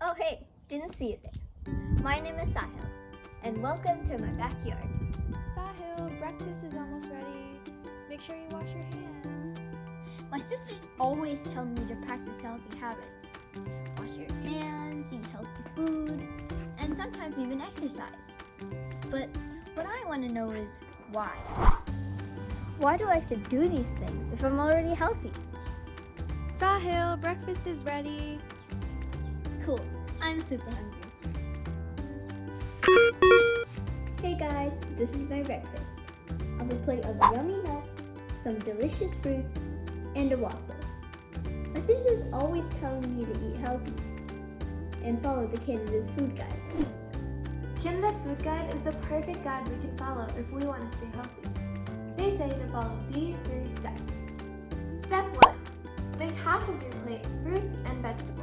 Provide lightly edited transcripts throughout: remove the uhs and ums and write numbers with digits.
Oh hey, didn't see you there. My name is Sahil, and welcome to my backyard. Sahil, breakfast is almost ready. Make sure you wash your hands. My sisters always tell me to practice healthy habits. Wash your hands, eat healthy food, and sometimes even exercise. But what I want to know is why? Why do I have to do these things if I'm already healthy? Sahil, breakfast is ready. Cool, I'm super hungry. Hey guys, this is my breakfast. I have a plate of yummy nuts, some delicious fruits, and a waffle. My sisters always tell me to eat healthy and follow the Canada's food guide. Canada's food guide is the perfect guide we can follow if we want to stay healthy. They say to follow these 3 steps. Step 1. Make half of your plate fruits and vegetables.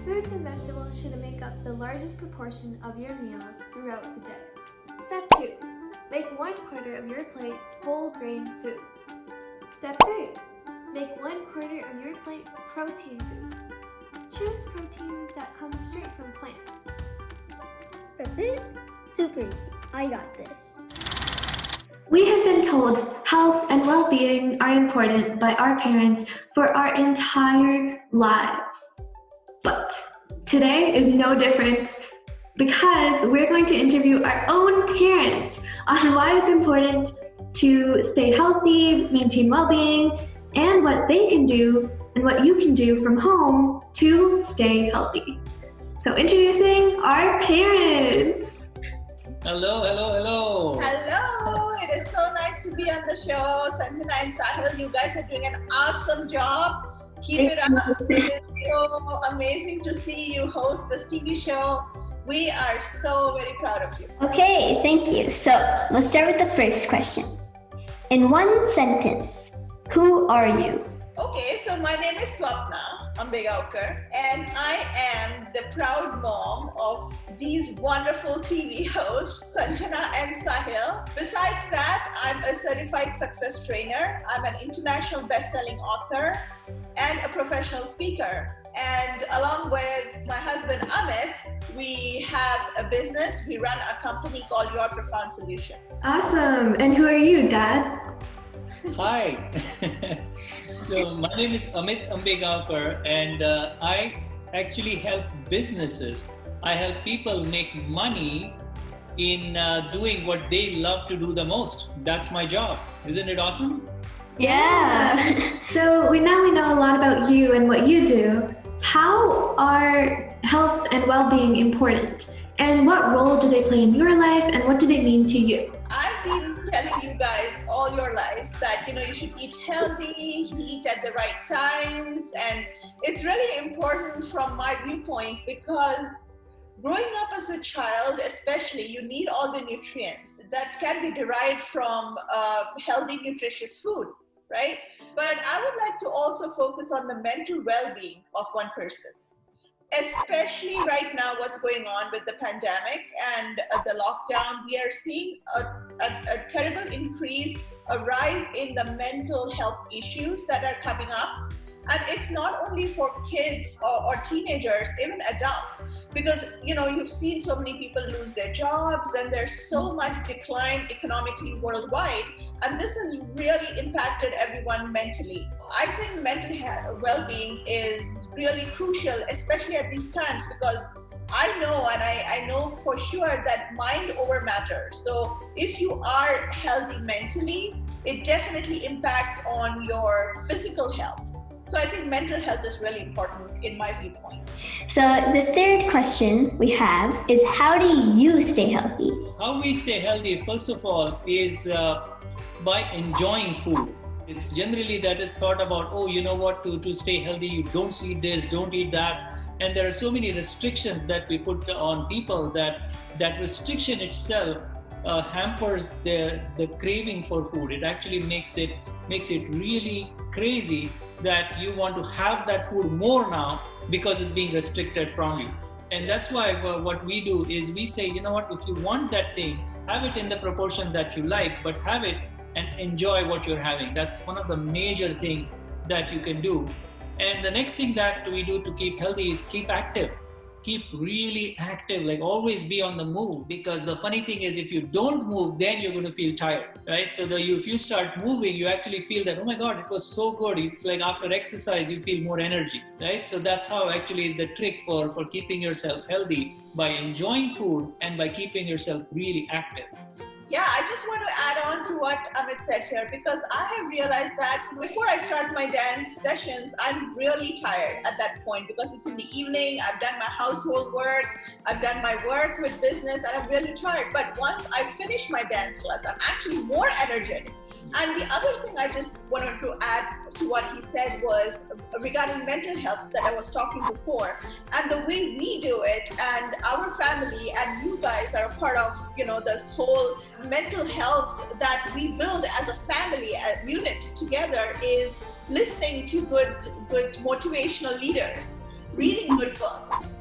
Fruits and vegetables should make up the largest proportion of your meals throughout the day. Step 2. Make 1/4 of your plate whole grain foods. Step 3. Make 1/4 of your plate protein foods. Choose protein that comes straight from plants. That's it? Super easy. I got this. We have been told health and well-being are important by our parents for our entire lives. But today is no different because we're going to interview our own parents on why it's important to stay healthy, maintain well-being, and what they can do and what you can do from home to stay healthy. So introducing our parents. Hello. Hello, it is so nice to be on the show. Sanjana and Sahil, you guys are doing an awesome job. Keep it up. It is so amazing to see you host this TV show. We are so very proud of you. Okay, thank you. So let's start with the first question. In one sentence, who are you? Okay, so my name is Swapna Ambegaonkar, and I am the proud mom of these wonderful TV hosts, Sanjana and Sahil. Besides that, I'm a certified success trainer. I'm an international best-selling author and a professional speaker. And along with my husband Amit, we have a business. We run a company called Your Profound Solutions. Awesome. And who are you, Dad? Hi. So my name is Amit Ambegaonkar, and I actually help businesses. I help people make money in doing what they love to do the most. That's my job. Isn't it awesome? Yeah. So we know a lot about you and what you do. How are health and well-being important? And what role do they play in your life and what do they mean to you? I've been telling you guys all your lives that you should eat healthy, eat at the right times, and it's really important from my viewpoint because growing up as a child, especially, you need all the nutrients that can be derived from healthy, nutritious food, right? But I would like to also focus on the mental well-being of one person. Especially right now, what's going on with the pandemic and the lockdown, we are seeing a terrible increase, a rise in the mental health issues that are coming up. And it's not only for kids or teenagers, even adults, because you've seen so many people lose their jobs and there's so much decline economically worldwide. And this has really impacted everyone mentally. I think mental well-being is really crucial, especially at these times, because I know and I know for sure that mind over matter. So if you are healthy mentally, it definitely impacts on your physical health. So I think mental health is really important in my viewpoint. So the third question we have is, how do you stay healthy? How we stay healthy, first of all, is by enjoying food. It's generally that it's thought about, to stay healthy, you don't eat this, don't eat that. And there are so many restrictions that we put on people that restriction itself hampers the craving for food. It actually makes it really crazy that you want to have that food more now because it's being restricted from you. And that's why what we do is we say, if you want that thing, have it in the proportion that you like, but have it and enjoy what you're having. That's one of the major things that you can do. And the next thing that we do to keep healthy is keep active. keep really active, like always be on the move, because the funny thing is if you don't move, then you're going to feel tired, right? So if you start moving, you actually feel that, oh my God, it was so good. It's like after exercise, you feel more energy, right? So that's how actually is the trick for keeping yourself healthy, by enjoying food and by keeping yourself really active. Yeah, I just want to add on to what Amit said here, because I have realized that before I start my dance sessions, I'm really tired at that point because it's in the evening, I've done my household work, I've done my work with business, and I'm really tired. But once I finish my dance class, I'm actually more energetic. And the other thing I just wanted to add to what he said was regarding mental health that I was talking before, and the way we do it, and our family and you guys are a part of, this whole mental health that we build as a family, a unit together, is listening to good motivational leaders, reading good books,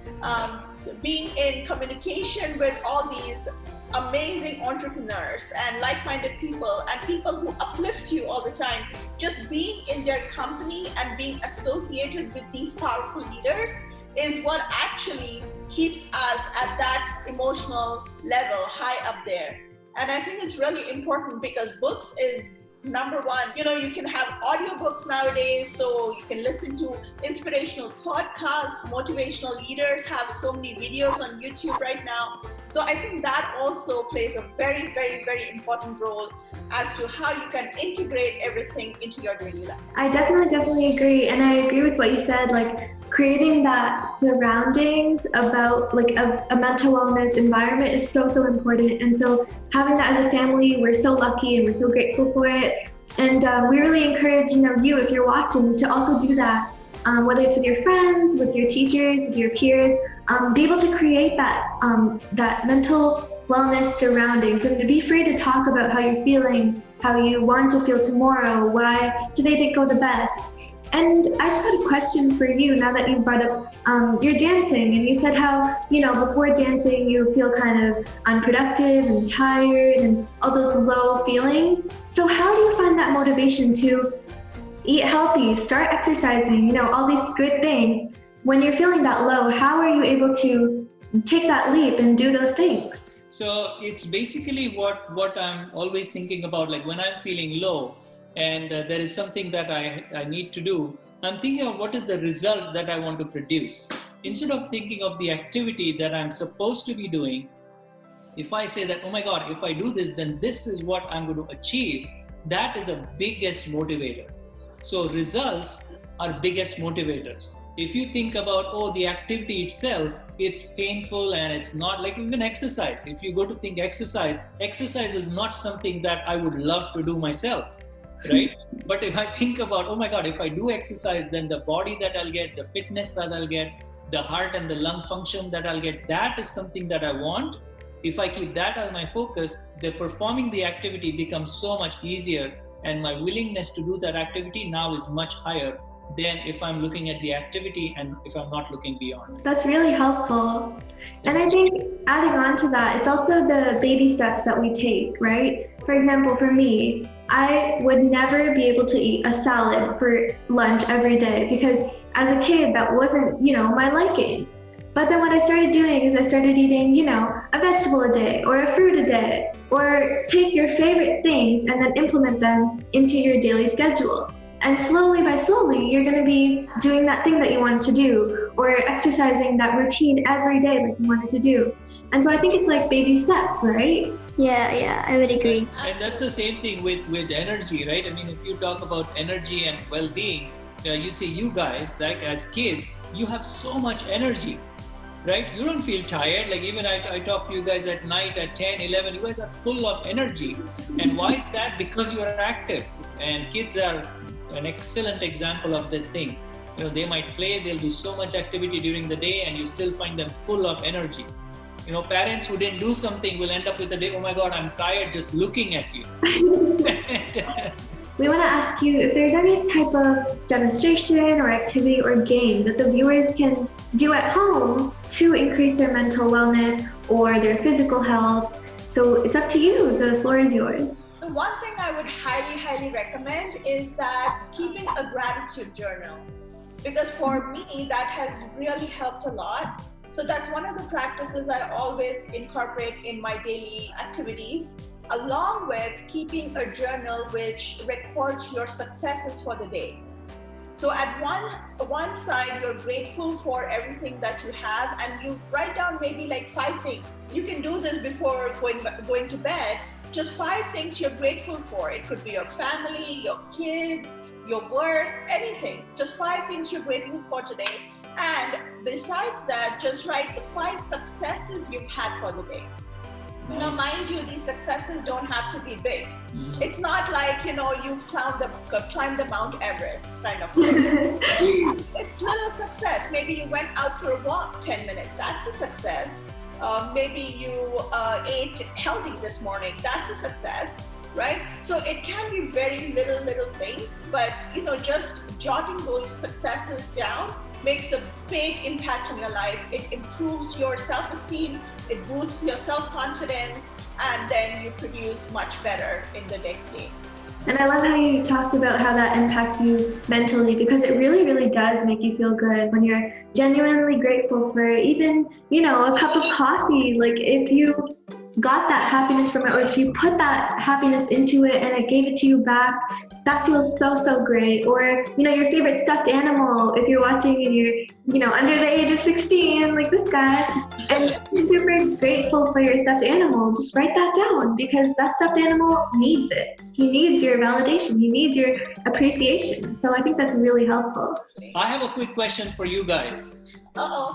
being in communication with all these amazing entrepreneurs and like-minded people and people who uplift you all the time. Just being in their company and being associated with these powerful leaders is what actually keeps us at that emotional level high up there. And I think it's really important because books is number one. You can have audiobooks nowadays, so you can listen to inspirational podcasts. Motivational leaders have so many videos on YouTube right now. So I think that also plays a very, very, very important role as to how you can integrate everything into your daily life. I definitely agree. And I agree with what you said, like creating that surroundings about like of a mental wellness environment is so important. And so having that as a family, we're so lucky and we're so grateful for it. And we really encourage, you, if you're watching, to also do that, whether it's with your friends, with your teachers, with your peers, be able to create that mental wellness surroundings, and to be free to talk about how you're feeling, how you want to feel tomorrow, why today didn't go the best. And I just had a question for you now that you brought up your dancing, and you said how, before dancing you feel kind of unproductive and tired and all those low feelings. So how do you find that motivation to eat healthy, start exercising, all these good things? When you're feeling that low, how are you able to take that leap and do those things? So it's basically what I'm always thinking about, like when I'm feeling low and there is something that I need to do, I'm thinking of what is the result that I want to produce. Instead of thinking of the activity that I'm supposed to be doing, if I say that, oh my God, if I do this, then this is what I'm going to achieve, that is the biggest motivator. So results are biggest motivators. If you think about, the activity itself, it's painful and it's not like even exercise. If you go to think exercise is not something that I would love to do myself, right? But if I think about, oh my God, if I do exercise, then the body that I'll get, the fitness that I'll get, the heart and the lung function that I'll get, that is something that I want. If I keep that as my focus, the performing the activity becomes so much easier, and my willingness to do that activity now is much higher than if I'm looking at the activity and if I'm not looking beyond. That's really helpful. And I think adding on to that, it's also the baby steps that we take, right? For example, for me, I would never be able to eat a salad for lunch every day because as a kid, that wasn't, my liking. But then what I started doing is I started eating, a vegetable a day or a fruit a day, or take your favorite things and then implement them into your daily schedule. And slowly, you're going to be doing that thing that you wanted to do, or exercising that routine every day like you wanted to do. And so I think it's like baby steps, right? Yeah, I would agree. And that's the same thing with energy, right? I mean, if you talk about energy and well-being, you see you guys, like as kids, you have so much energy, right? You don't feel tired. Like even I talk to you guys at night at 10, 11, you guys are full of energy. And why is that? Because you are active. And kids are an excellent example of that thing. They might play, they'll do so much activity during the day and you still find them full of energy. Parents who didn't do something will end up with a day, oh my God, I'm tired just looking at you. We want to ask you if there's any type of demonstration or activity or game that the viewers can do at home to increase their mental wellness or their physical health. So it's up to you, the floor is yours. The one thing I would highly recommend is that keeping a gratitude journal, because for me that has really helped a lot. So So that's one of the practices I always incorporate in my daily activities, along with keeping a journal which records your successes for the day. So at one side, you're grateful for everything that you have, and you write down maybe like 5 things. You can do this before going to bed. Just 5 things you're grateful for. It could be your family, your kids, your work, anything. Just 5 things you're grateful for today. And besides that, just write the 5 successes you've had for the day. Nice. Now, mind you, these successes don't have to be big. Mhm. It's not like, you've climbed the Mount Everest kind of success. It's little success. Maybe you went out for a walk 10 minutes. That's a success. Maybe you ate healthy this morning. That's a success, right? So it can be very little things, but just jotting those successes down makes a big impact on your life. It improves your self-esteem, it boosts your self-confidence, and then you produce much better in the next day. And I love how you talked about how that impacts you mentally, because it really, really does make you feel good when you're genuinely grateful for even, a cup of coffee. Like if you got that happiness from it, or if you put that happiness into it and it gave it to you back, that feels so great. Or, your favorite stuffed animal, if you're watching and you're, under the age of 16, like this guy, and you're super grateful for your stuffed animal, just write that down, because that stuffed animal needs it. He needs your validation. He needs your appreciation. So I think that's really helpful. I have a quick question for you guys. Uh-oh.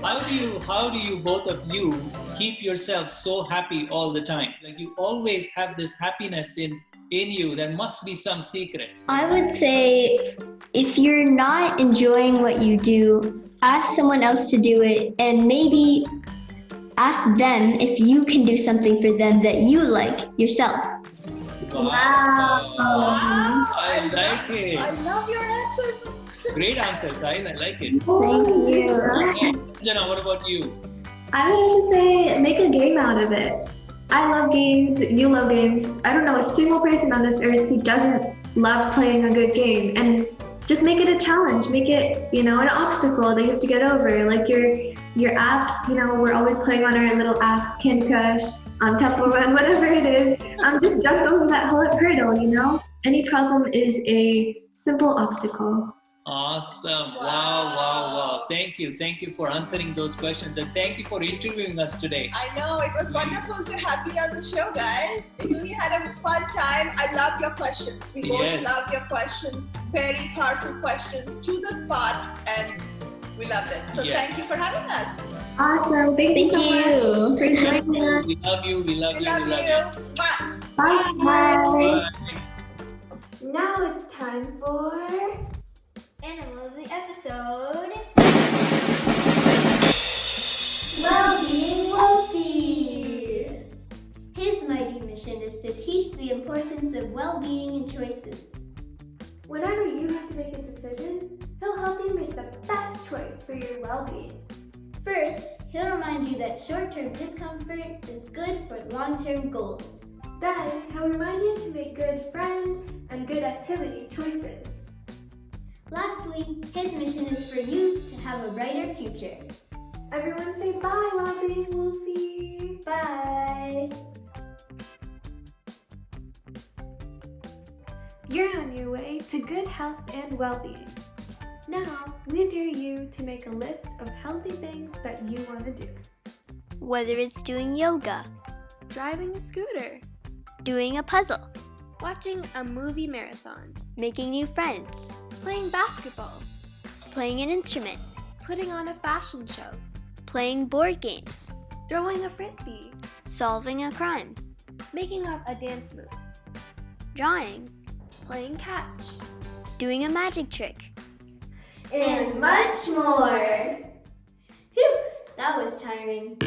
How do you both of you keep yourself so happy all the time? Like you always have this happiness in you. There must be some secret. I would say if you're not enjoying what you do, ask someone else to do it, and maybe ask them if you can do something for them that you like yourself. Wow. I like it. I love your answers. Great answers. I like it. Thank you. Okay. Jana, what about you? I would have to say, make a game out of it. I love games, you love games. I don't know a single person on this earth who doesn't love playing a good game. And just make it a challenge. Make it, an obstacle that you have to get over. Like your apps, we're always playing on our little apps, Candy Crush, Temple Run, whatever it is. Just jump over that hurdle, Any problem is a simple obstacle. Awesome. Wow. Thank you for answering those questions, and thank you for interviewing us today. I know, it was wonderful to have you on the show, guys. We really had a fun time. I love your questions. We both Yes. love your questions. Very powerful questions, to the spot, and we loved it. So Yes. Thank you for having us. Awesome. Thank you so much for joining us. We love you. We love you. Bye. Bye. Bye. Now it's time for Animal of the episode. Well-being Wolfie. His mighty mission is to teach the importance of well-being and choices. whenever you have to make a decision, he'll help you make the best choice for your well-being. First, he'll remind you that short-term discomfort is good for long-term goals. Then he'll remind you to make good friend and good activity choices. Lastly, his mission is for you to have a brighter future. Everyone say bye, well-being Wolfie. Bye! You're on your way to good health and well-being. Now, we dare you to make a list of healthy things that you want to do. Whether it's doing yoga, Driving a scooter, doing a puzzle, watching a movie marathon, making new friends, playing basketball, playing an instrument, putting on a fashion show, playing board games, throwing a frisbee, solving a crime, making up a dance move, drawing, playing catch, doing a magic trick, and much more. Phew, that was tiring.